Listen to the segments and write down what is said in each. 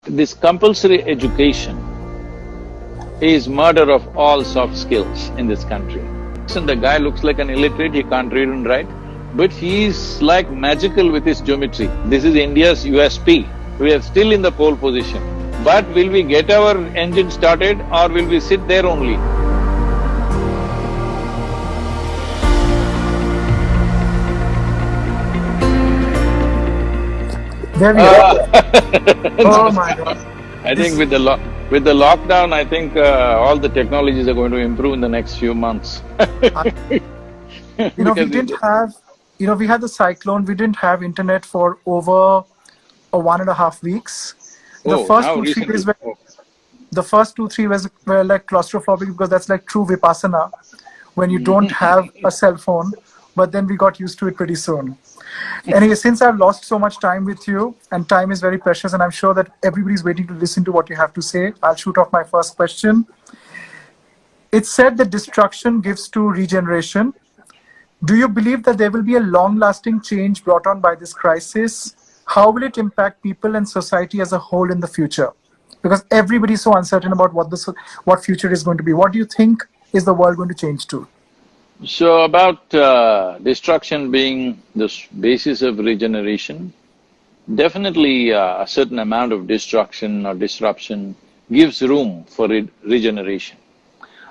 This compulsory education is murder of all soft skills in this country. And the guy looks like an illiterate, he can't read and write, but he's like magical with his geometry. This is India's USP. We are still in the pole position. But will we get our engine started or will we sit there only? There we are. Oh my God. I think with the lockdown, I think all the technologies are going to improve in the next few months. We didn't have, we had the cyclone, we didn't have internet for over 1.5 weeks. The first 2-3 days were, the first 2-3 were like claustrophobic because that's like true vipassana when you don't have a cell phone, but then we got used to it pretty soon. Anyway, since I've lost so much time with you, and time is very precious, and I'm sure that everybody's waiting to listen to what you have to say, I'll shoot off my first question. It's said that destruction gives to regeneration. Do you believe that there will be a long-lasting change brought on by this crisis? How will it impact people and society as a whole in the future? Because everybody's so uncertain about what future is going to be. What do you think is the world going to change to? So about destruction being the basis of regeneration, definitely a certain amount of destruction or disruption gives room for regeneration.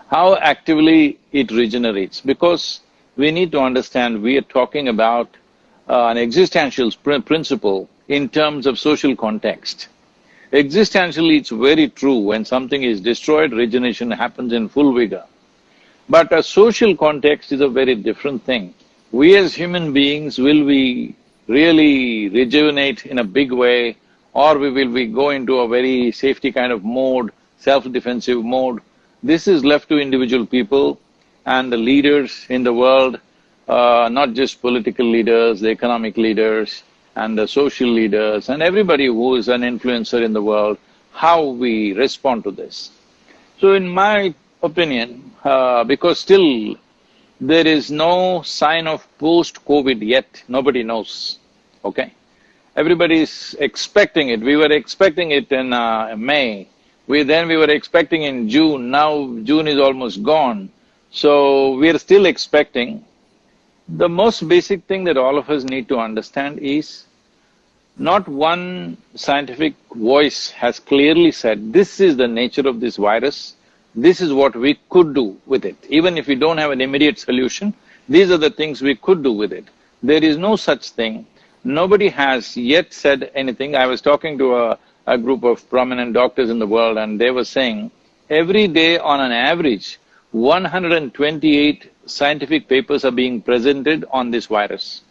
How actively it regenerates? Because we need to understand we are talking about an existential principle in terms of social context. Existentially, it's very true, when something is destroyed, regeneration happens in full vigor. But a social context is a very different thing. We as human beings, will we really rejuvenate in a big way, or will we go into a very safety kind of mode, self-defensive mode? This is left to individual people and the leaders in the world, not just political leaders, the economic leaders and the social leaders and everybody who is an influencer in the world, how we respond to this. So in my opinion, because still there is no sign of post-COVID yet, nobody knows, okay? Everybody is expecting it. We were expecting it in May, then we were expecting in June, now June is almost gone. So we are still expecting. The most basic thing that all of us need to understand is, not one scientific voice has clearly said, this is the nature of this virus, this is what we could do with it. Even if we don't have an immediate solution, these are the things we could do with it. There is no such thing. Nobody has yet said anything. I was talking to a group of prominent doctors in the world, and they were saying, every day on an average, 128 scientific papers are being presented on this virus.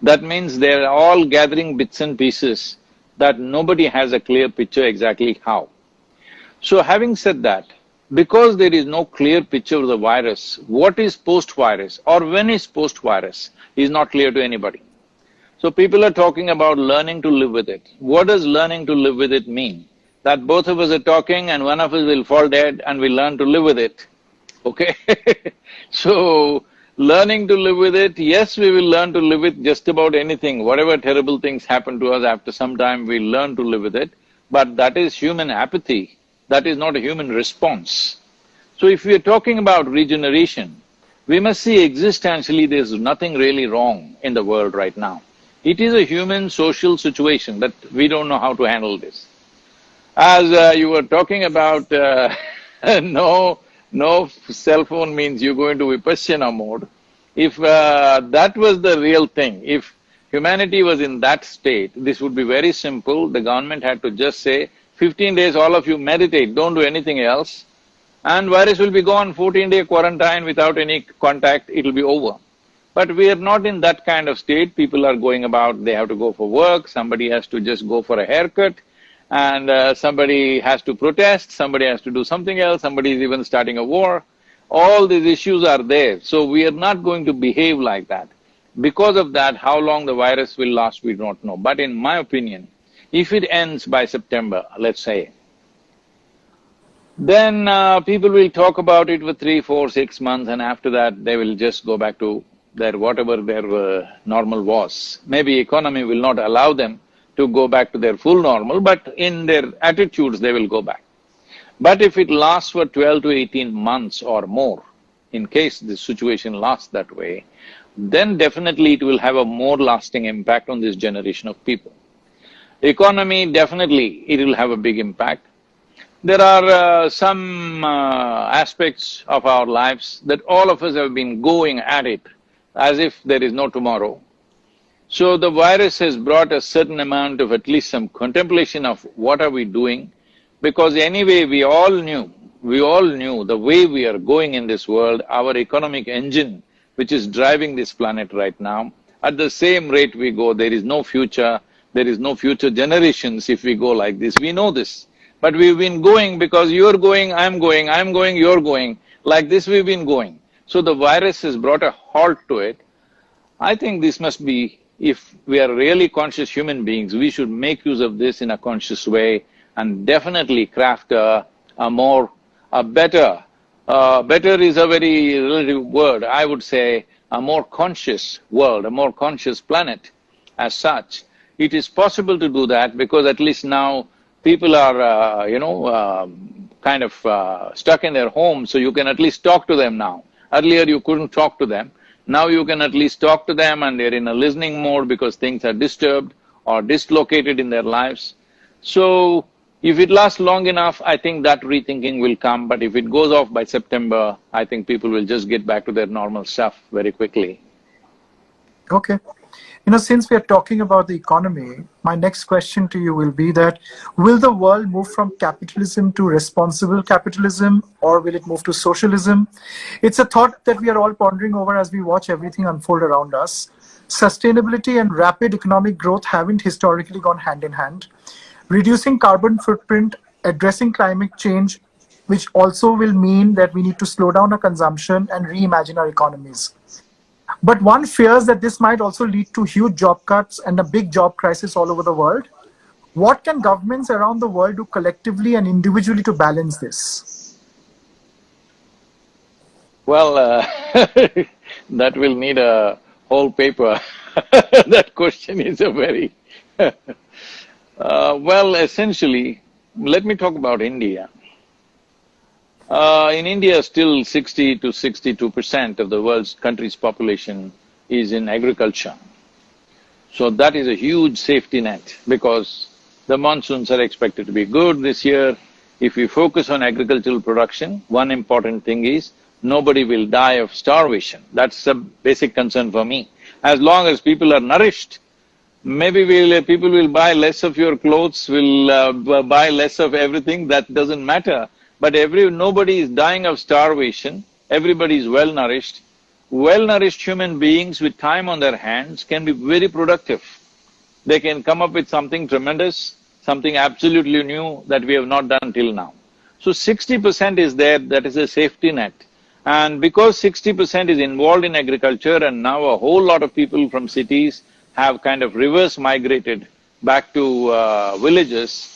That means they're all gathering bits and pieces that nobody has a clear picture exactly how. So having said that, because there is no clear picture of the virus, what is post-virus or when is post-virus is not clear to anybody. So people are talking about learning to live with it. What does learning to live with it mean? That both of us are talking and one of us will fall dead and we learn to live with it, okay? So, learning to live with it, yes, we will learn to live with just about anything. Whatever terrible things happen to us, after some time we learn to live with it, but that is human apathy. That is not a human response. So if we are talking about regeneration, we must see existentially there's nothing really wrong in the world right now. It is a human social situation that we don't know how to handle this. As you were talking about no cell phone means you go into Vipassana mode. If that was the real thing, if humanity was in that state, this would be very simple. The government had to just say, 15 days all of you meditate, don't do anything else, and virus will be gone, 14-day quarantine without any contact, it'll be over. But we are not in that kind of state. People are going about, they have to go for work, somebody has to just go for a haircut, and somebody has to protest, somebody has to do something else, somebody is even starting a war. All these issues are there, so we are not going to behave like that. Because of that, how long the virus will last, we don't know. But in my opinion, if it ends by September, let's say, then people will talk about it for 3, 4, 6 months, and after that they will just go back to whatever their normal was. Maybe economy will not allow them to go back to their full normal, but in their attitudes they will go back. But if it lasts for 12 to 18 months or more, in case the situation lasts that way, then definitely it will have a more lasting impact on this generation of people. Economy, definitely it will have a big impact. There are some aspects of our lives that all of us have been going at it as if there is no tomorrow. So the virus has brought a certain amount of at least some contemplation of what are we doing, because anyway we all knew the way we are going in this world, our economic engine which is driving this planet right now, at the same rate we go, there is no future generations if we go like this, we know this. But we've been going because you're going, I'm going, you're going, like this we've been going. So the virus has brought a halt to it. I think this must be, if we are really conscious human beings, we should make use of this in a conscious way and definitely craft better is a very relative word, I would say a more conscious world, a more conscious planet as such. It is possible to do that because at least now people are, kind of stuck in their homes, so you can at least talk to them now. Earlier you couldn't talk to them. Now you can at least talk to them and they're in a listening mode because things are disturbed or dislocated in their lives. So, if it lasts long enough, I think that rethinking will come, but if it goes off by September, I think people will just get back to their normal stuff very quickly. Okay. Since we are talking about the economy, my next question to you will be that, will the world move from capitalism to responsible capitalism, or will it move to socialism? It's a thought that we are all pondering over as we watch everything unfold around us. Sustainability and rapid economic growth haven't historically gone hand in hand. Reducing carbon footprint, addressing climate change, which also will mean that we need to slow down our consumption and reimagine our economies. But one fears that this might also lead to huge job cuts and a big job crisis all over the world. What can governments around the world do collectively and individually to balance this? Well, that will need a whole paper. That question is a very… well, essentially, let me talk about India. In India, still 60 to 62% of the world's country's population is in agriculture. So that is a huge safety net because the monsoons are expected to be good this year. If we focus on agricultural production, one important thing is nobody will die of starvation. That's a basic concern for me. As long as people are nourished, maybe people will buy less of your clothes, will buy less of everything, that doesn't matter. But nobody is dying of starvation, everybody is well-nourished. Well-nourished human beings with time on their hands can be very productive. They can come up with something tremendous, something absolutely new that we have not done till now. So 60% is there, that is a safety net. And because 60% is involved in agriculture and now a whole lot of people from cities have kind of reverse migrated back to villages,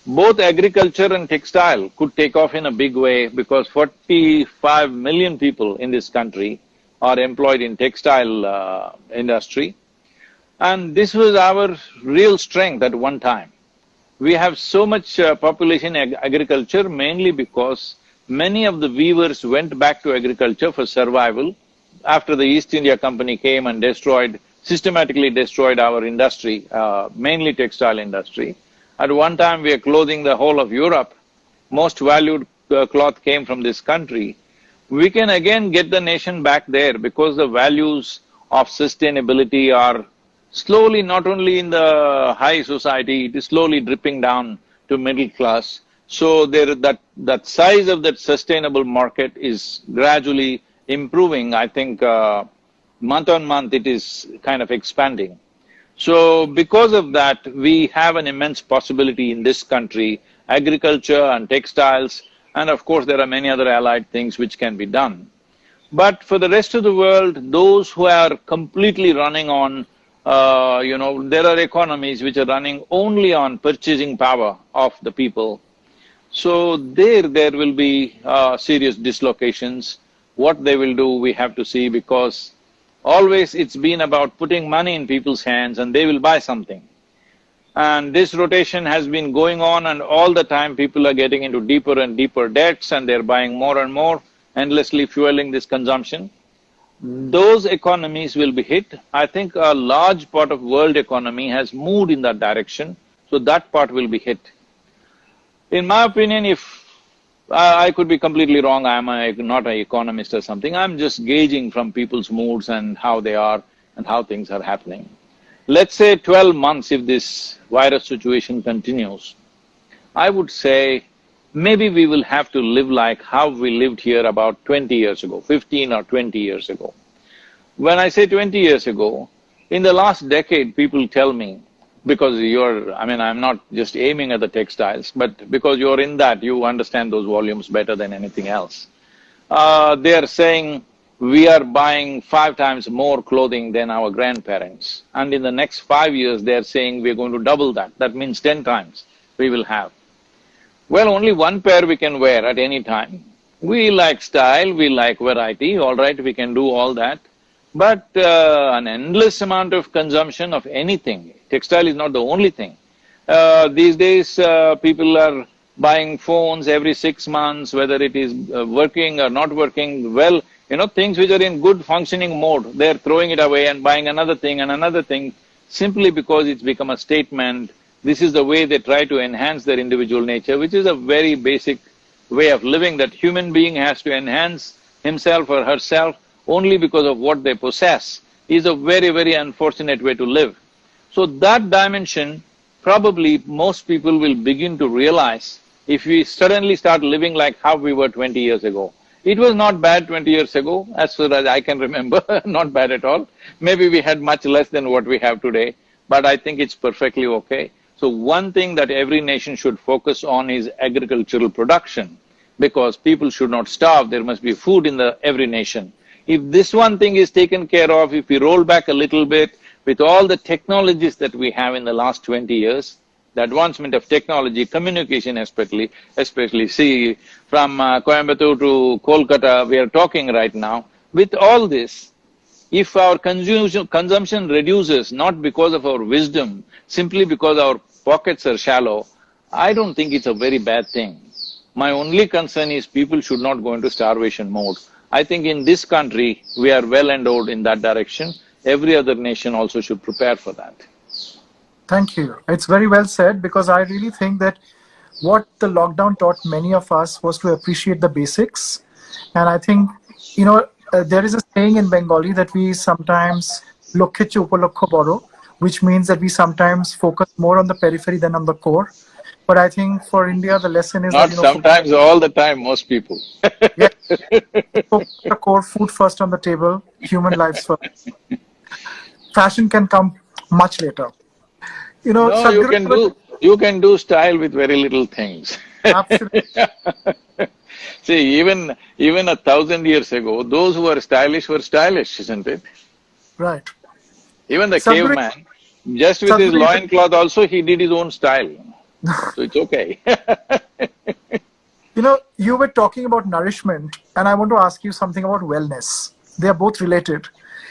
both agriculture and textile could take off in a big way because 45 million people in this country are employed in textile industry. And this was our real strength at one time. We have so much population in agriculture mainly because many of the weavers went back to agriculture for survival after the East India Company came and systematically destroyed our industry, mainly textile industry. At one time we were clothing the whole of Europe, most valued cloth came from this country. We can again get the nation back there because the values of sustainability are slowly, not only in the high society, it is slowly dripping down to middle class. So that size of that sustainable market is gradually improving. I think month on month it is kind of expanding. So because of that, we have an immense possibility in this country, agriculture and textiles, and of course there are many other allied things which can be done. But for the rest of the world, those who are completely running on, there are economies which are running only on purchasing power of the people. So there will be serious dislocations. What they will do, we have to see, because always it's been about putting money in people's hands and they will buy something. And this rotation has been going on, and all the time people are getting into deeper and deeper debts, and they're buying more and more, endlessly fueling this consumption. Those economies will be hit. I think a large part of world economy has moved in that direction, so that part will be hit. In my opinion, if I could be completely wrong, not an economist or something, I'm just gauging from people's moods and how they are and how things are happening. Let's say 12 months if this virus situation continues, I would say maybe we will have to live like how we lived here about 20 years ago, 15 or 20 years ago. When I say 20 years ago, in the last decade people tell me, because I'm not just aiming at the textiles, but because you're in that, you understand those volumes better than anything else. They are saying, we are buying 5 times more clothing than our grandparents. And in the next 5 years, they're saying we're going to double that. That means 10 times we will have. Well, only one pair we can wear at any time. We like style, we like variety, all right, we can do all that. But an endless amount of consumption of anything, textile is not the only thing. These days, people are buying phones every 6 months, whether it is working or not working well. Things which are in good functioning mode, they're throwing it away and buying another thing and another thing, simply because it's become a statement. This is the way they try to enhance their individual nature, which is a very basic way of living, that human being has to enhance himself or herself only because of what they possess, is a very, very unfortunate way to live. So that dimension, probably most people will begin to realize if we suddenly start living like how we were 20 years ago. It was not bad 20 years ago, as far as I can remember, not bad at all. Maybe we had much less than what we have today, but I think it's perfectly okay. So one thing that every nation should focus on is agricultural production, because people should not starve, there must be food in every nation. If this one thing is taken care of, if we roll back a little bit, with all the technologies that we have in the last 20 years, the advancement of technology, communication especially, see, from Coimbatore to Kolkata, we are talking right now. With all this, if our consumption reduces, not because of our wisdom, simply because our pockets are shallow, I don't think it's a very bad thing. My only concern is people should not go into starvation mode. I think in this country, we are well endowed in that direction. Every other nation also should prepare for that. Thank you. It's very well said, because I really think that what the lockdown taught many of us was to appreciate the basics. And I think, there is a saying in Bengali that we sometimes lokhe che upar lokho boro, which means that we sometimes focus more on the periphery than on the core. But I think for India, the lesson is not sometimes, all the time, most people. Yes. Focus the core, food first on the table, human lives first. Fashion can come much later. No, Sadhguru, you can do style with very little things. Absolutely. See, even 1,000 years ago, those who were stylish, isn't it? Right. Even the caveman, just with his loincloth also, he did his own style. So it's okay. You were talking about nourishment, and I want to ask you something about wellness. They are both related.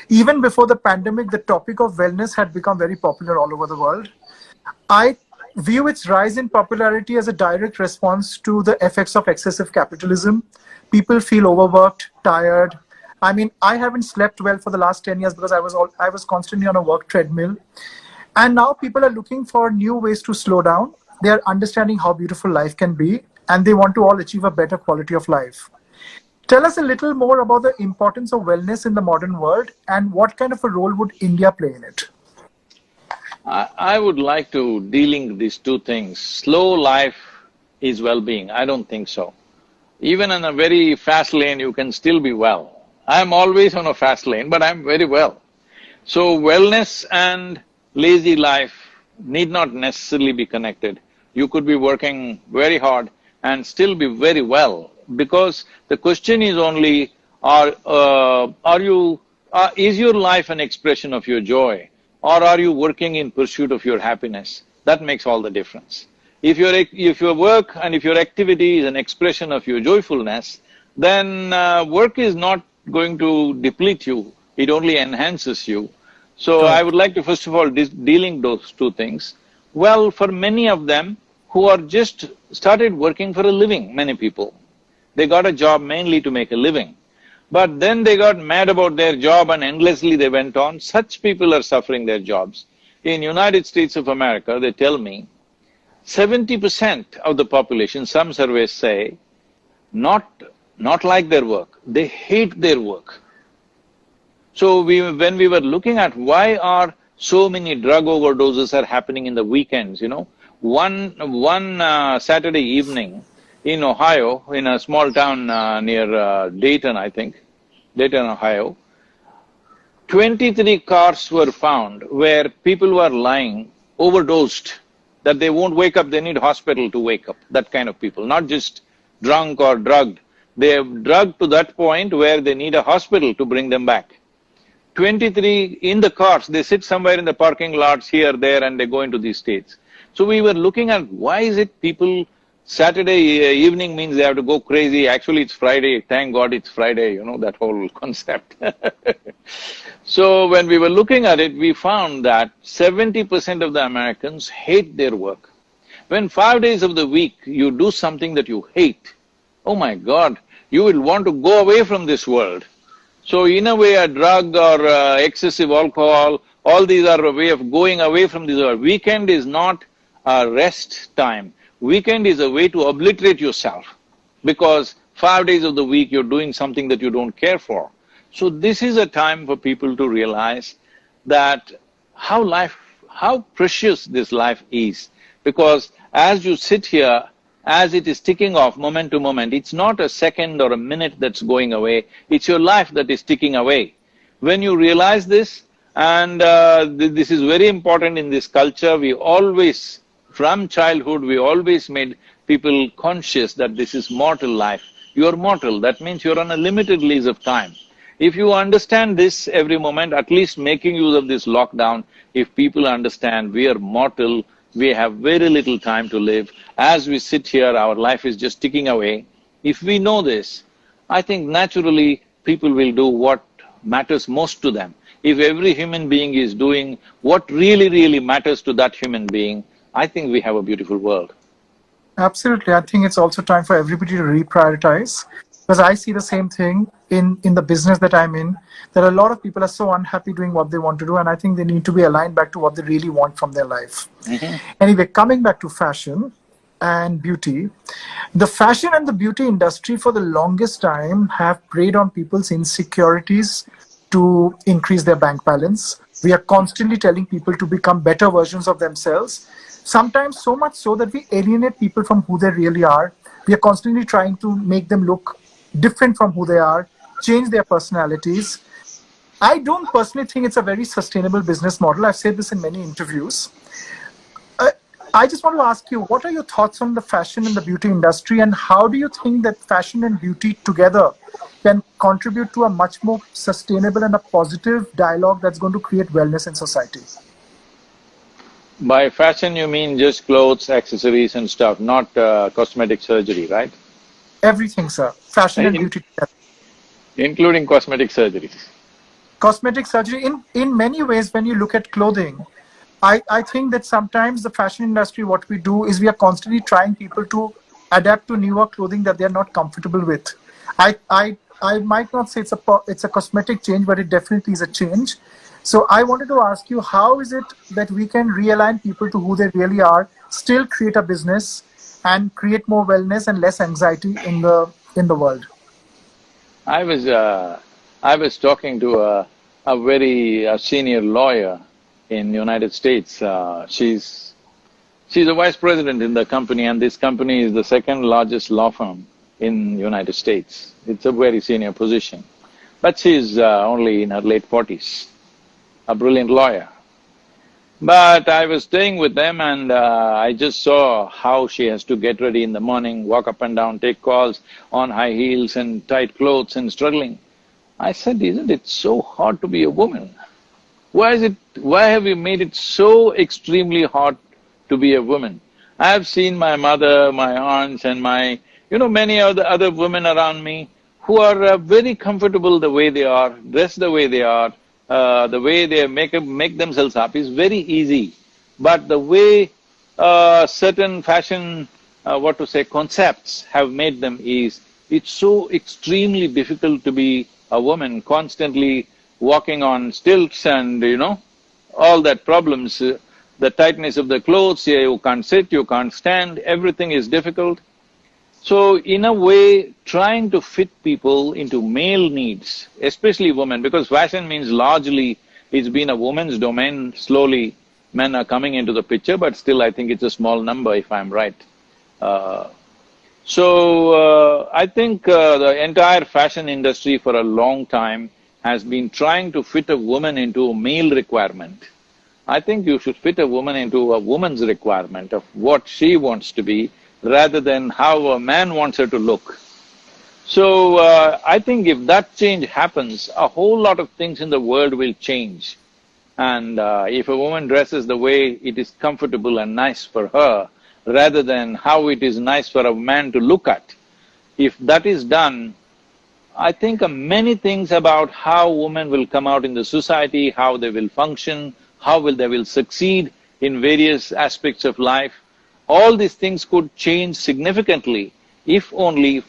Even before the pandemic, the topic of wellness had become very popular all over the world. I view its rise in popularity as a direct response to the effects of excessive capitalism. People feel overworked, tired. I haven't slept well for the last 10 years because I was constantly on a work treadmill. And now people are looking for new ways to slow down. They are understanding how beautiful life can be, and they want to all achieve a better quality of life. Tell us a little more about the importance of wellness in the modern world, and what kind of a role would India play in it? I would like to de-link these two things. Slow life is well-being. I don't think so. Even in a very fast lane, you can still be well. I'm always on a fast lane, but I'm very well. So wellness and lazy life need not necessarily be connected. You could be working very hard and still be very well, because the question is only, is your life an expression of your joy, or are you working in pursuit of your happiness? That makes all the difference. If your work and if your activity is an expression of your joyfulness, then work is not going to deplete you, it only enhances you. So I would like to first of all de-link those two things. Well, for many of them who are just started working for a living, many people, they got a job mainly to make a living. But then they got mad about their job and endlessly they went on. Such people are suffering their jobs. In United States of America, they tell me, 70% of the population, some surveys say, not like their work, they hate their work. So when we were looking at why are so many drug overdoses are happening in the weekends, one Saturday evening in Ohio, in a small town near Dayton, I think, Dayton, Ohio, 23 cars were found where people were lying, overdosed, that they won't wake up, they need hospital to wake up, that kind of people, not just drunk or drugged. They have drugged to that point where they need a hospital to bring them back. 23 in the cars, they sit somewhere in the parking lots here, there, and they go into these states. So we were looking at why is it people, Saturday evening means they have to go crazy, actually it's Friday, thank God it's Friday, that whole concept. So when we were looking at it, we found that 70% of the Americans hate their work. When 5 days of the week you do something that you hate, oh my God, you will want to go away from this world. So in a way, a drug or excessive alcohol, all these are a way of going away from this world. Weekend is not a rest time. Weekend is a way to obliterate yourself, because 5 days of the week you're doing something that you don't care for. So this is a time for people to realize that how precious this life is, because as you sit here, as it is ticking off moment to moment, it's not a second or a minute that's going away, it's your life that is ticking away. When you realize this, and this is very important in this culture, we always, from childhood, we always made people conscious that this is mortal life. You are mortal, that means you're on a limited lease of time. If you understand this every moment, at least making use of this lockdown, if people understand we are mortal, we have very little time to live, as we sit here, our life is just ticking away. If we know this, I think naturally people will do what matters most to them. If every human being is doing what really, really matters to that human being, I think we have a beautiful world. Absolutely. I think it's also time for everybody to reprioritize, because I see the same thing in the business that I'm in, that a lot of people are so unhappy doing what they want to do, and I think they need to be aligned back to what they really want from their life. Anyway, coming back to fashion and beauty, the fashion and the beauty industry for the longest time have preyed on people's insecurities to increase their bank balance. We are constantly telling people to become better versions of themselves, sometimes so much so that we alienate people from who they really are. We are constantly trying to make them look different from who they are, change their personalities. I don't personally think it's a very sustainable business model. I've said this in many interviews. I just want to ask you, what are your thoughts on the fashion and the beauty industry, and how do you think that fashion and beauty together can contribute to a much more sustainable and a positive dialogue that's going to create wellness in society? By fashion you mean just clothes, accessories and stuff, not cosmetic surgery, right? Everything, sir. Fashion and beauty together. Including cosmetic surgeries. Cosmetic surgery, in many ways, when you look at clothing, I think that sometimes the fashion industry, what we do is we are constantly trying people to adapt to newer clothing that they're not comfortable with. I might not say it's a cosmetic change, but it definitely is a change. So I wanted to ask you, how is it that we can realign people to who they really are, still create a business and create more wellness and less anxiety in the world? I was talking to a very senior lawyer in the United States. She's a vice president in the company, and this company is the second largest law firm in the United States. It's a very senior position. But she's only in her late 40s, a brilliant lawyer. But I was staying with them and I just saw how she has to get ready in the morning, walk up and down, take calls on high heels and tight clothes and struggling. I said, isn't it so hard to be a woman? Why have you made it so extremely hard to be a woman? I have seen my mother, my aunts and many other women around me who are very comfortable the way they are, dress the way they are, the way they make themselves up is very easy. But the way certain fashion, concepts have made them is, it's so extremely difficult to be a woman, constantly walking on stilts and, all that problems, the tightness of the clothes, you can't sit, you can't stand, everything is difficult. So, in a way, trying to fit people into male needs, especially women, because fashion means largely it's been a woman's domain. Slowly, men are coming into the picture, but still I think it's a small number if I'm right. I think the entire fashion industry for a long time has been trying to fit a woman into a male requirement. I think you should fit a woman into a woman's requirement of what she wants to be, rather than how a man wants her to look. So, I think if that change happens, a whole lot of things in the world will change. And if a woman dresses the way it is comfortable and nice for her, rather than how it is nice for a man to look at, if that is done, I think many things about how women will come out in the society, how they will function, they will succeed in various aspects of life, all these things could change significantly if only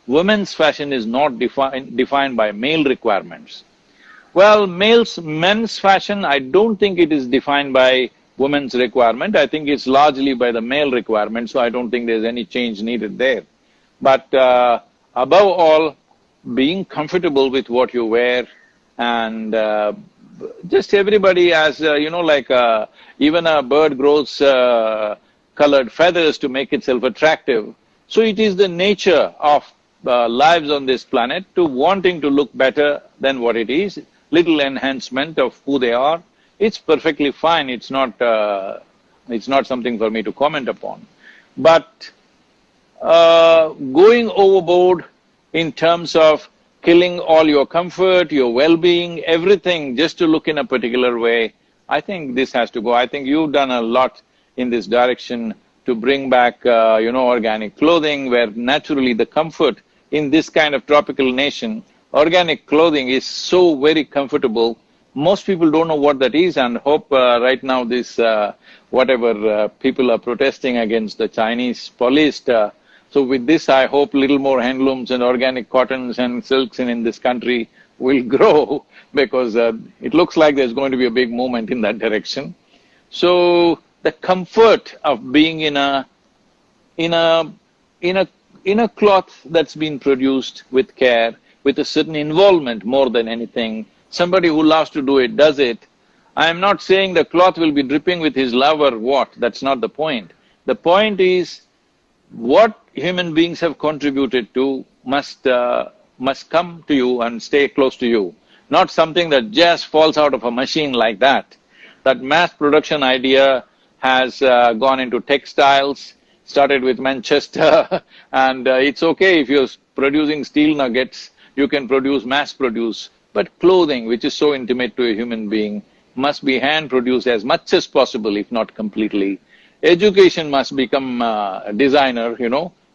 women's fashion is not defined by male requirements. Well, men's fashion, I don't think it is defined by women's requirement. I think it's largely by the male requirement, so I don't think there's any change needed there. But above all, being comfortable with what you wear, and just everybody has, even a bird grows colored feathers to make itself attractive. So it is the nature of lives on this planet to wanting to look better than what it is, little enhancement of who they are. It's perfectly fine, it's not something for me to comment upon. But going overboard in terms of killing all your comfort, your well-being, everything just to look in a particular way, I think this has to go. I think you've done a lot in this direction to bring back, organic clothing, where naturally the comfort in this kind of tropical nation, organic clothing is so very comfortable. Most people don't know what that is, and hope right now this, people are protesting against the Chinese polyester. So with this, I hope little more handlooms and organic cottons and silks in this country will grow, because it looks like there's going to be a big movement in that direction. So the comfort of being in a cloth that's been produced with care, with a certain involvement more than anything. Somebody who loves to do it does it. I am not saying the cloth will be dripping with his love or what, that's not the point. The point is, what human beings have contributed to must come to you and stay close to you, not something that just falls out of a machine like that. That mass production idea has gone into textiles, started with Manchester, and it's okay if you're producing steel nuggets, you can mass produce, but clothing, which is so intimate to a human being, must be hand-produced as much as possible, if not completely. Education must become a designer,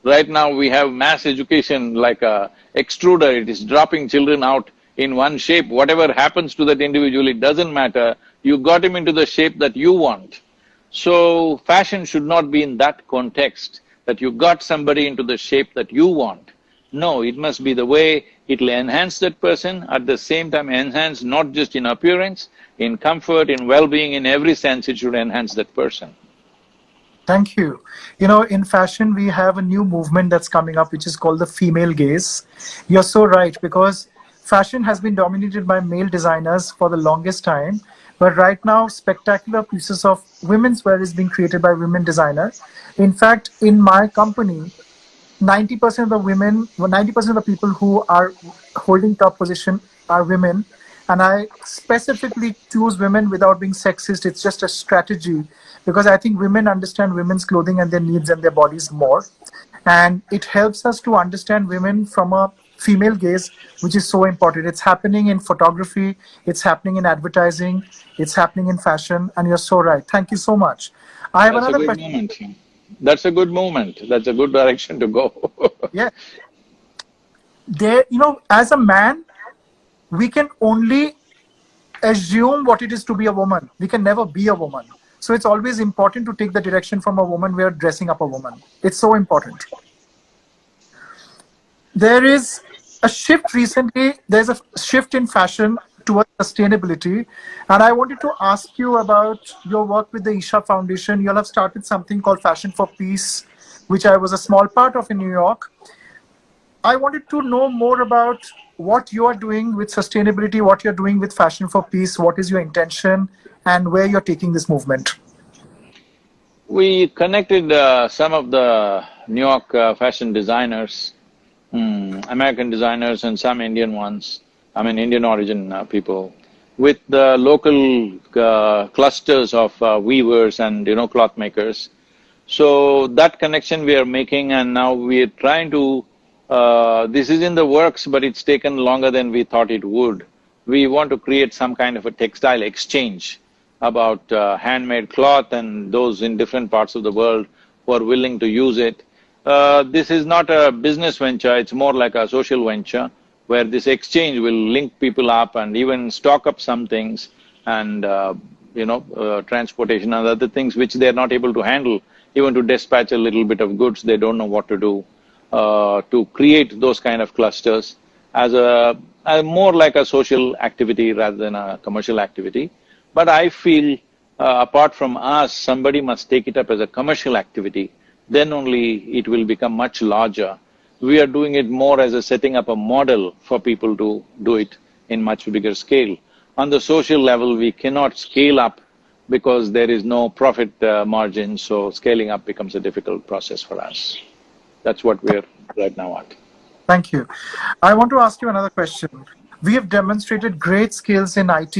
Right now we have mass education like a extruder, it is dropping children out in one shape. Whatever happens to that individual, it doesn't matter, you got him into the shape that you want. So, fashion should not be in that context, that you got somebody into the shape that you want. No, it must be the way it'll enhance that person, at the same time enhance not just in appearance, in comfort, in well-being, in every sense it should enhance that person. Thank you. In fashion, we have a new movement that's coming up, which is called the female gaze. You're so right, because fashion has been dominated by male designers for the longest time. But right now, spectacular pieces of women's wear is being created by women designers. In fact, in my company, 90% of the women, 90% of the people who are holding top position are women. And I specifically choose women without being sexist. It's just a strategy, because I think women understand women's clothing and their needs and their bodies more. And it helps us to understand women from a female gaze, which is so important. It's happening in photography, it's happening in advertising, it's happening in fashion, and you're so right. Thank you so much. I have another question. That's a good moment. That's a good direction to go. Yeah. As a man, we can only assume what it is to be a woman. We can never be a woman. So it's always important to take the direction from a woman where dressing up a woman. It's so important. There is a shift recently, there's a shift in fashion towards sustainability. And I wanted to ask you about your work with the Isha Foundation. You all have started something called Fashion for Peace, which I was a small part of in New York. I wanted to know more about what you are doing with sustainability, what you're doing with Fashion for Peace, what is your intention, and where you're taking this movement. We connected some of the New York fashion designers, American designers and some Indian ones, I mean Indian origin people, with the local clusters of weavers and cloth makers. So that connection we are making, and now we are trying to… this is in the works, but it's taken longer than we thought it would. We want to create some kind of a textile exchange about handmade cloth and those in different parts of the world who are willing to use it. This is not a business venture, it's more like a social venture where this exchange will link people up and even stock up some things and transportation and other things which they're not able to handle, even to dispatch a little bit of goods, they don't know what to do. To create those kind of clusters as a more like a social activity rather than a commercial activity. But I feel apart from us, somebody must take it up as a commercial activity, then only it will become much larger. We are doing it more as a setting up a model for people to do it in much bigger scale. On the social level, we cannot scale up because there is no profit margin, so scaling up becomes a difficult process for us. That's what we're right now at. Thank you. I want to ask you another question. We have demonstrated great skills in IT,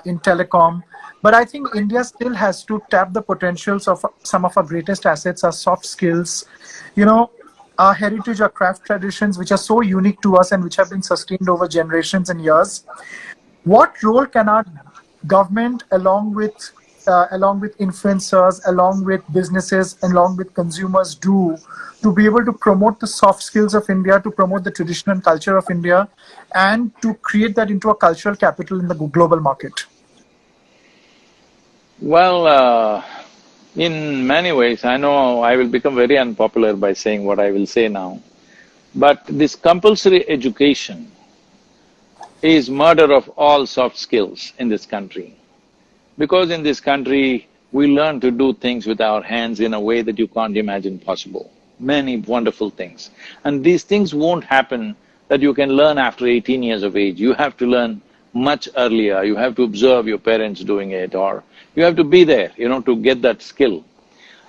in telecom, but I think India still has to tap the potentials of some of our greatest assets, our soft skills, our heritage, our craft traditions, which are so unique to us and which have been sustained over generations and years. What role can our government, along with influencers, along with businesses, along with consumers do to be able to promote the soft skills of India, to promote the tradition and culture of India, and to create that into a cultural capital in the global market? Well, in many ways, I know I will become very unpopular by saying what I will say now, but this compulsory education is murder of all soft skills in this country. Because in this country, we learn to do things with our hands in a way that you can't imagine possible. Many wonderful things. And these things won't happen that you can learn after 18 years of age. You have to learn much earlier, you have to observe your parents doing it, or you have to be there, to get that skill.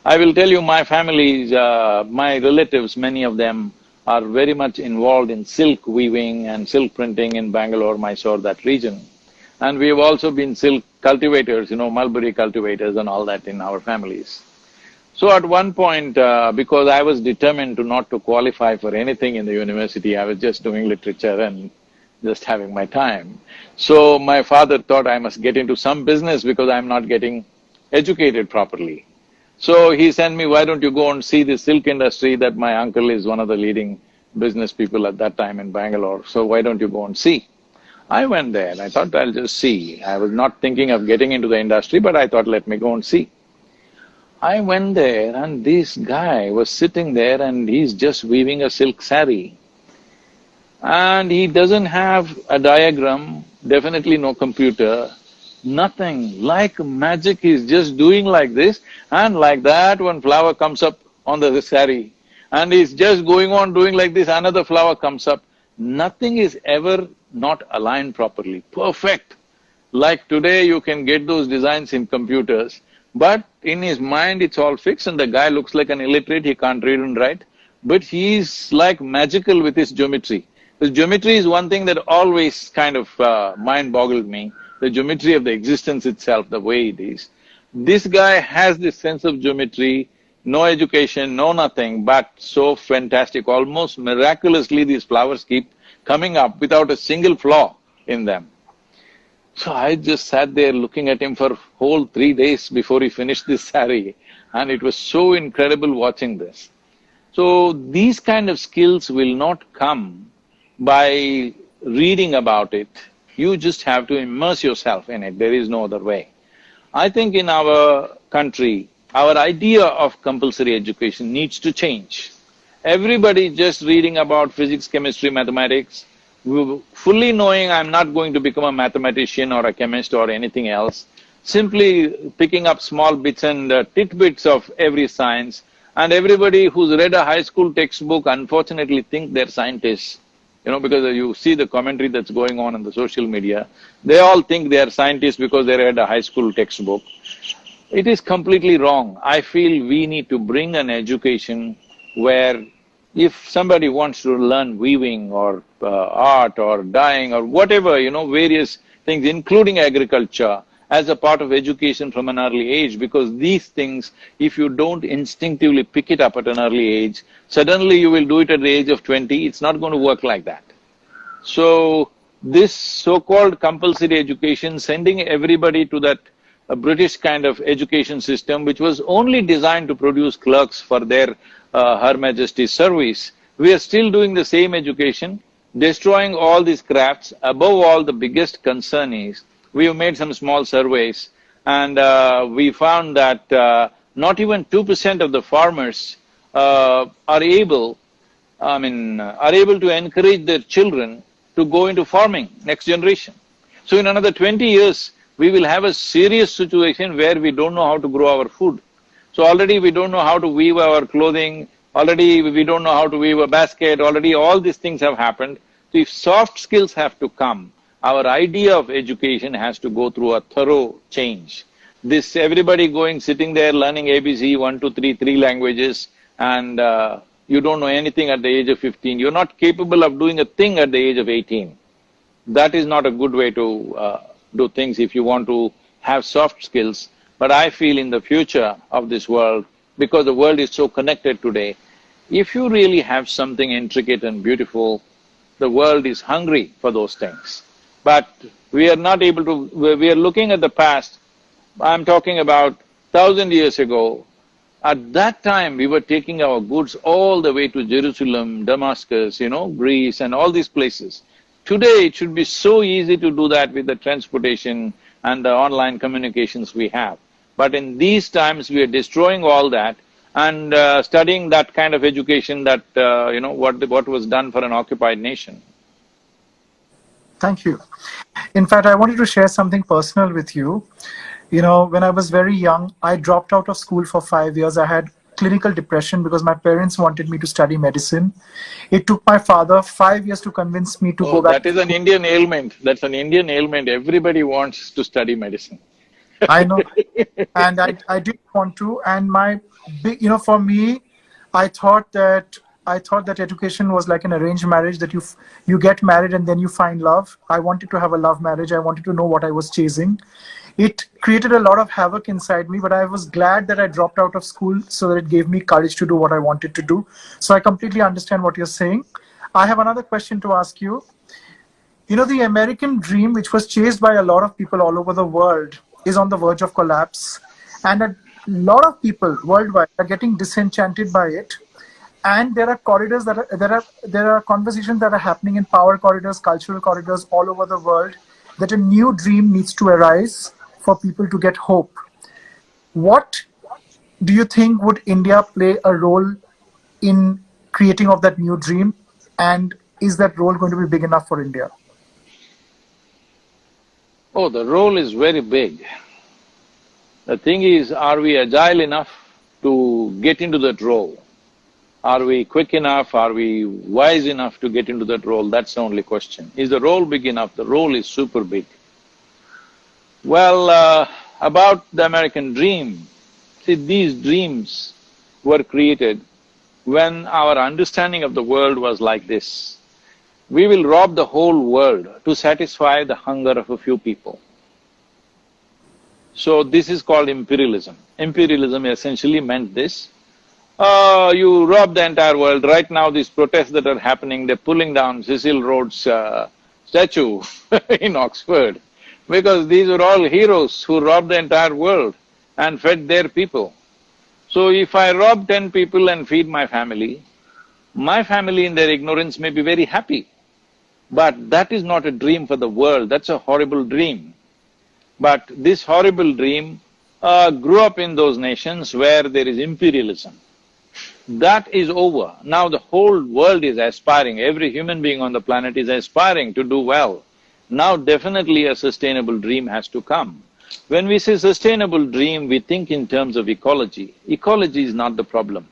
I will tell you, my families, my relatives, many of them are very much involved in silk weaving and silk printing in Bangalore, Mysore, that region. And we've also been silk cultivators, mulberry cultivators and all that in our families. So at one point, because I was determined not to qualify for anything in the university, I was just doing literature and just having my time. So my father thought I must get into some business because I'm not getting educated properly. So he sent me, why don't you go and see the silk industry that my uncle is one of the leading business people at that time in Bangalore, so why don't you go and see? I went there and I thought I'll just see. I was not thinking of getting into the industry, but I thought let me go and see. I went there and this guy was sitting there and he's just weaving a silk saree. And he doesn't have a diagram, definitely no computer, nothing. Like magic, he's just doing like this, and like that one flower comes up on the saree. And he's just going on doing like this, another flower comes up. Nothing is ever not aligned properly, perfect. Like today you can get those designs in computers, but in his mind it's all fixed and the guy looks like an illiterate, he can't read and write, but he's like magical with his geometry. The geometry is one thing that always kind of mind-boggled me, the geometry of the existence itself, the way it is. This guy has this sense of geometry, no education, no nothing, but so fantastic, almost miraculously these flowers keep coming up without a single flaw in them. So I just sat there looking at him for whole 3 days before he finished this saree, and it was so incredible watching this. So these kind of skills will not come by reading about it. You just have to immerse yourself in it, there is no other way. I think in our country, our idea of compulsory education needs to change. Everybody just reading about physics, chemistry, mathematics, fully knowing I'm not going to become a mathematician or a chemist or anything else, simply picking up small bits and tidbits of every science, and everybody who's read a high school textbook unfortunately think they're scientists. Because you see the commentary that's going on the social media, they all think they are scientists because they read a high school textbook. It is completely wrong. I feel we need to bring an education where if somebody wants to learn weaving or art or dyeing or whatever, various things, including agriculture, as a part of education from an early age, because these things, if you don't instinctively pick it up at an early age, suddenly you will do it at the age of 20, it's not going to work like that. So, this so-called compulsory education, sending everybody to that British kind of education system, which was only designed to produce clerks for their Her Majesty's service, we are still doing the same education, destroying all these crafts. Above all, the biggest concern is, we have made some small surveys, and we found that not even 2% of the farmers are able to encourage their children to go into farming, next generation. So in another 20 years, we will have a serious situation where we don't know how to grow our food. So already we don't know how to weave our clothing, already we don't know how to weave a basket, already all these things have happened. So if soft skills have to come, our idea of education has to go through a thorough change. This everybody sitting there learning ABC, 1, 2, 3, 3 languages, and you don't know anything at the age of 15, you're not capable of doing a thing at the age of 18. That is not a good way to do things if you want to have soft skills. But I feel in the future of this world, because the world is so connected today, if you really have something intricate and beautiful, the world is hungry for those things. But we are not able to… we are looking at the past. I'm talking about 1,000 years ago. At that time, we were taking our goods all the way to Jerusalem, Damascus, Greece and all these places. Today, it should be so easy to do that with the transportation and the online communications we have. But in these times, we are destroying all that and studying that kind of education that, what was done for an occupied nation. Thank you. In fact, I wanted to share something personal with you. When I was very young, I dropped out of school for 5 years. I had clinical depression because my parents wanted me to study medicine. It took my father 5 years to convince me to go back. That is an Indian ailment. That's an Indian ailment. Everybody wants to study medicine. I know. And I did want to. And for me, I thought that education was like an arranged marriage, that you get married and then you find love. I wanted to have a love marriage. I wanted to know what I was chasing. It created a lot of havoc inside me, but I was glad that I dropped out of school so that it gave me courage to do what I wanted to do. So I completely understand what you're saying. I have another question to ask you. The American dream, which was chased by a lot of people all over the world, is on the verge of collapse. And a lot of people worldwide are getting disenchanted by it. And there are corridors there are conversations that are happening in power corridors, cultural corridors all over the world, that a new dream needs to arise for people to get hope. What do you think would India play a role in creating of that new dream? And is that role going to be big enough for India? Oh, the role is very big. The thing is, are we agile enough to get into that role? Are we quick enough? Are we wise enough to get into that role? That's the only question. Is the role big enough? The role is super big. Well, about the American dream, see, these dreams were created when our understanding of the world was like this. We will rob the whole world to satisfy the hunger of a few people. So this is called imperialism. Imperialism essentially meant this. You rob the entire world. Right now, these protests that are happening, they're pulling down Cecil Rhodes' statue in Oxford, because these are all heroes who robbed the entire world and fed their people. So if I rob 10 people and feed my family in their ignorance may be very happy. But that is not a dream for the world, that's a horrible dream. But this horrible dream grew up in those nations where there is imperialism. That is over. Now the whole world is aspiring, every human being on the planet is aspiring to do well. Now definitely a sustainable dream has to come. When we say sustainable dream, we think in terms of ecology. Ecology is not the problem.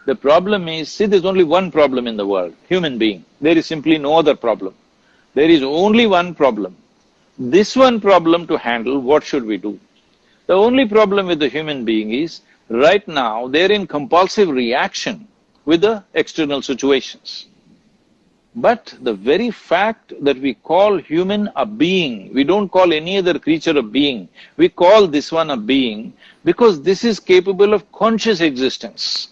The problem is, see, there's only one problem in the world, human being. There is simply no other problem. There is only one problem. This one problem to handle, what should we do? The only problem with the human being is, right now, they're in compulsive reaction with the external situations. But the very fact that we call human a being, we don't call any other creature a being, we call this one a being because this is capable of conscious existence.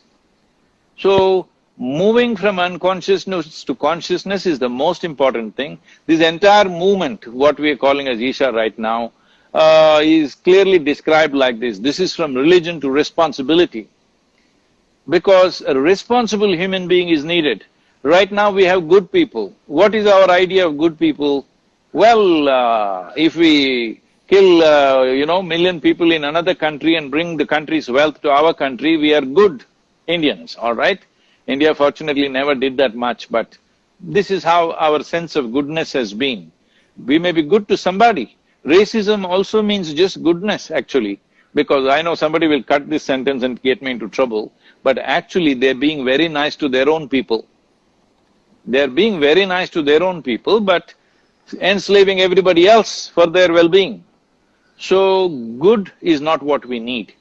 So, moving from unconsciousness to consciousness is the most important thing. This entire movement, what we are calling as Isha right now, is clearly described like this. This is from religion to responsibility. Because a responsible human being is needed. Right now we have good people. What is our idea of good people? Well, if we kill, million people in another country and bring the country's wealth to our country, we are good Indians, all right? India fortunately never did that much, but this is how our sense of goodness has been. We may be good to somebody. Racism also means just goodness, actually, because I know somebody will cut this sentence and get me into trouble, but actually they're being very nice to their own people. They're being very nice to their own people, but enslaving everybody else for their well-being. So, good is not what we need.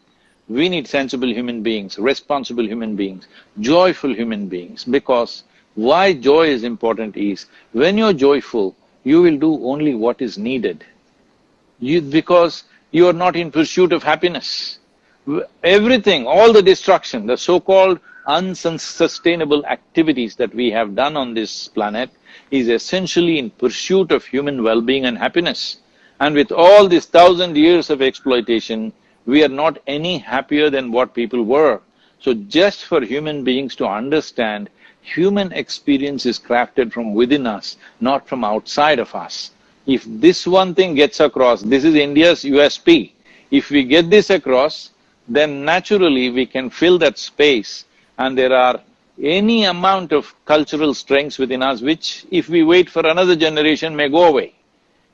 We need sensible human beings, responsible human beings, joyful human beings, because why joy is important is, when you're joyful, you will do only what is needed. Because you are not in pursuit of happiness. Everything, all the destruction, the so-called unsustainable activities that we have done on this planet is essentially in pursuit of human well-being and happiness. And with all these 1,000 years of exploitation, we are not any happier than what people were. So just for human beings to understand, human experience is crafted from within us, not from outside of us. If this one thing gets across, this is India's USP. If we get this across, then naturally we can fill that space, and there are any amount of cultural strengths within us which, if we wait for another generation, may go away.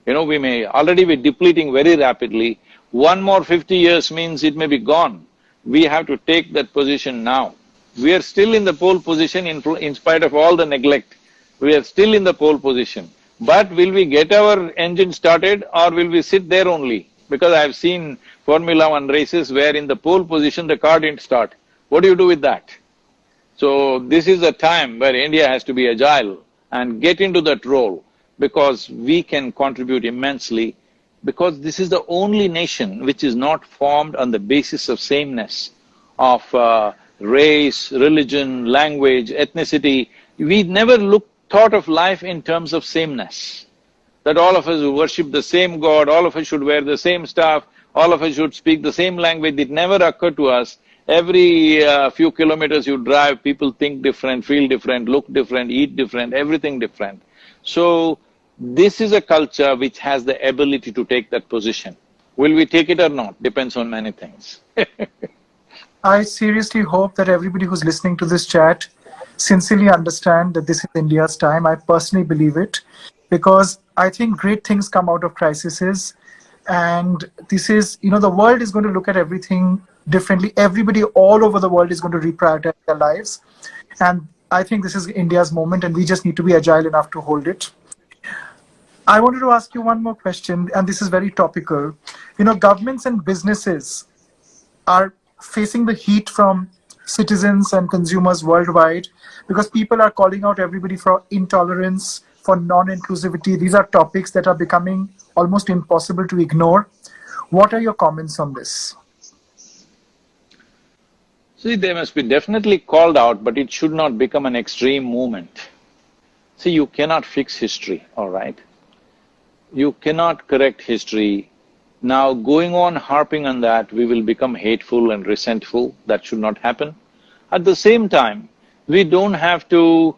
We may already be depleting very rapidly. One more 50 years means it may be gone. We have to take that position now. We are still in the pole position in spite of all the neglect. We are still in the pole position. But will we get our engine started or will we sit there only? Because I have seen Formula One races where in the pole position the car didn't start. What do you do with that? So this is a time where India has to be agile and get into that role, because we can contribute immensely, because this is the only nation which is not formed on the basis of sameness, of race, religion, language, ethnicity. We never thought of life in terms of sameness, that all of us who worship the same God, all of us should wear the same stuff, all of us should speak the same language. It never occurred to us. Every few kilometers you drive, people think different, feel different, look different, eat different, everything different. So, this is a culture which has the ability to take that position. Will we take it or not? Depends on many things. I seriously hope that everybody who's listening to this chat sincerely understand that this is India's time. I personally believe it, because I think great things come out of crises, and this is, the world is going to look at everything differently. Everybody all over the world is going to reprioritize their lives, and I think this is India's moment, and we just need to be agile enough to hold it. I wanted to ask you one more question, and this is very topical. Governments and businesses are facing the heat from citizens and consumers worldwide, because people are calling out everybody for intolerance, for non-inclusivity. These are topics that are becoming almost impossible to ignore. What are your comments on this? See, they must be definitely called out, but it should not become an extreme movement. See, you cannot fix history, all right? You cannot correct history. Now, going on harping on that, we will become hateful and resentful. That should not happen. At the same time, we don't have to,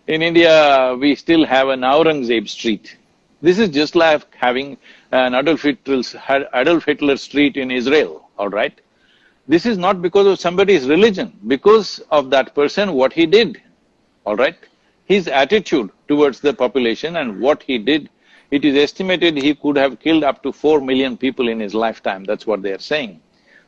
in India, we still have an Aurangzeb street. This is just like having an Adolf Hitler street in Israel, all right? This is not because of somebody's religion, because of that person, what he did, all right? His attitude towards the population and what he did, it is estimated he could have killed up to 4 million people in his lifetime, that's what they are saying.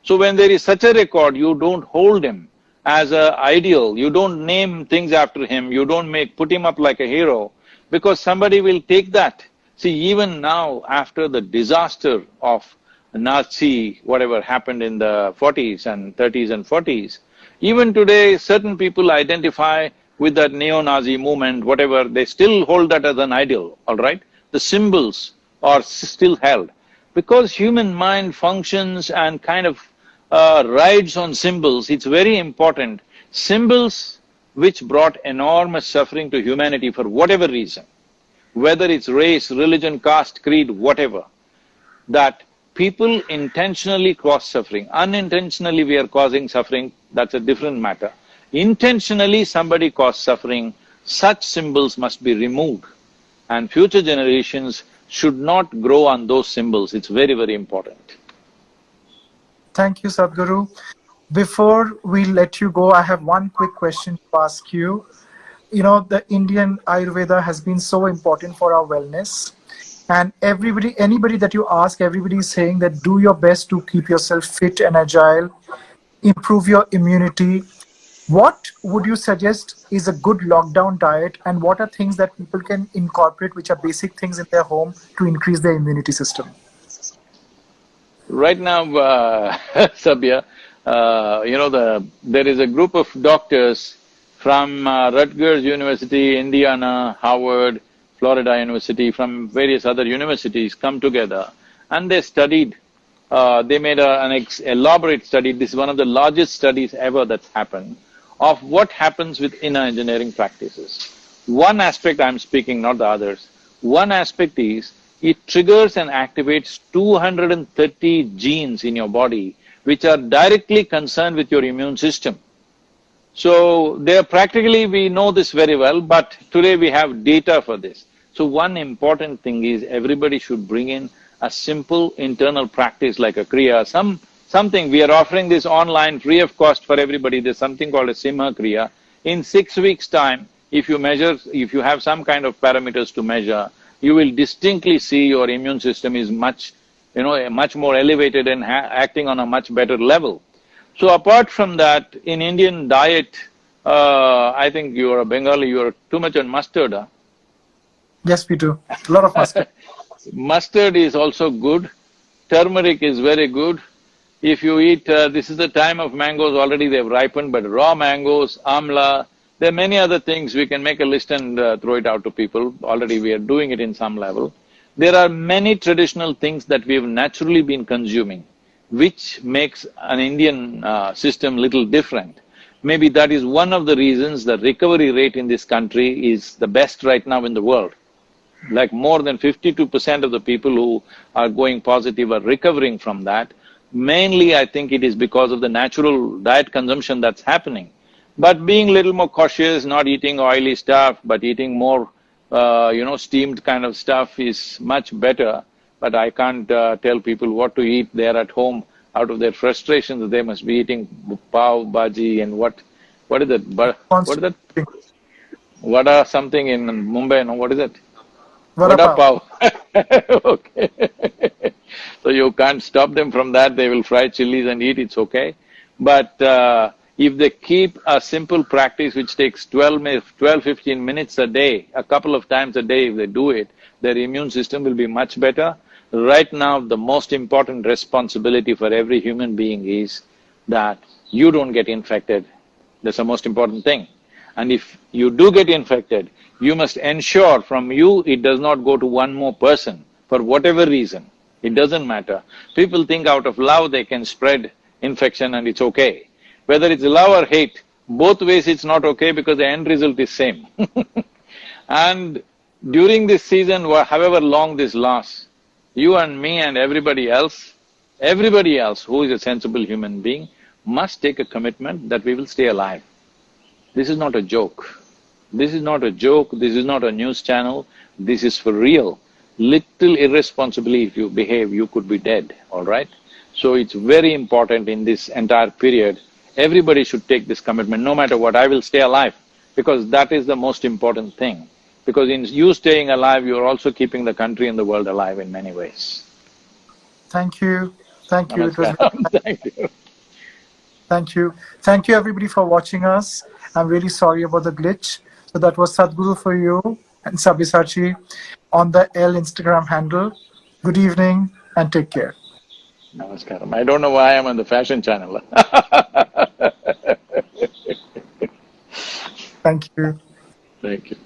So when there is such a record, you don't hold him as an ideal, you don't name things after him, you don't put him up like a hero, because somebody will take that. See, even now, after the disaster of Nazi, whatever happened in the 40s and 30s and 40s, even today, certain people identify with that neo-Nazi movement, whatever, they still hold that as an ideal, all right? The symbols are still held. Because human mind functions and kind of rides on symbols, it's very important. Symbols which brought enormous suffering to humanity for whatever reason, whether it's race, religion, caste, creed, whatever, that people intentionally cause suffering. Unintentionally we are causing suffering, that's a different matter. Intentionally somebody caused suffering, such symbols must be removed. And future generations should not grow on those symbols, it's very, very important. Thank you, Sadhguru. Before we let you go, I have one quick question to ask you. You know, the Indian Ayurveda has been so important for our wellness. And anybody that you ask, everybody is saying that do your best to keep yourself fit and agile, improve your immunity. What would you suggest is a good lockdown diet, and what are things that people can incorporate, which are basic things in their home to increase their immunity system? Right now, Sabya, there is a group of doctors from Rutgers University, Indiana, Harvard, Florida University, from various other universities come together and they studied, they made an elaborate study, this is one of the largest studies ever that's happened, of what happens with inner engineering practices. One aspect I'm speaking, not the others, one aspect is it triggers and activates 230 genes in your body which are directly concerned with your immune system. So, we know this very well, but today we have data for this. So one important thing is everybody should bring in a simple internal practice like a Kriya, something, we are offering this online free of cost for everybody, there's something called a Simha Kriya. In 6 weeks' time, if you have some kind of parameters to measure, you will distinctly see your immune system is much more elevated and acting on a much better level. So apart from that, in Indian diet, I think you are a Bengali, you are too much on mustard, huh? Yes, we do. A lot of mustard. Mustard is also good, turmeric is very good. If you eat, this is the time of mangoes, already they've ripened, but raw mangoes, amla, there are many other things, we can make a list and throw it out to people, already we are doing it in some level. There are many traditional things that we've naturally been consuming, which makes an Indian system little different. Maybe that is one of the reasons the recovery rate in this country is the best right now in the world. Like more than 52% of the people who are going positive are recovering from that. Mainly I think it is because of the natural diet consumption that's happening. But being a little more cautious, not eating oily stuff, but eating more steamed kind of stuff is much better. But I can't tell people what to eat. They're at home, out of their frustrations, they must be eating pav, bhaji and what is it? What is that? Vada something in Mumbai, no, what is it? Vada pav. Okay. So you can't stop them from that, they will fry chilies and eat, it's okay. But if they keep a simple practice which takes 12–15 minutes a day, a couple of times a day if they do it, their immune system will be much better. Right now, the most important responsibility for every human being is that you don't get infected. That's the most important thing. And if you do get infected, you must ensure from you it does not go to one more person for whatever reason. It doesn't matter. People think out of love they can spread infection and it's okay. Whether it's love or hate, both ways it's not okay because the end result is same. And during this season, however long this lasts, you and me and everybody else who is a sensible human being must take a commitment that we will stay alive. This is not a joke. This is not a joke, this is not a news channel, this is for real. little irresponsibly if you behave, you could be dead, all right? So it's very important in this entire period, everybody should take this commitment, no matter what, I will stay alive, because that is the most important thing. Because in you staying alive, you're also keeping the country and the world alive in many ways. Thank you. Thank you. It was Namaskaram. Thank you. Thank you. Thank you everybody for watching us. I'm really sorry about the glitch. So that was Sadhguru for you and Sabyasachi on the L Instagram handle. Good evening and take care. Namaskaram. I don't know why I'm on the fashion channel. Thank you. Thank you.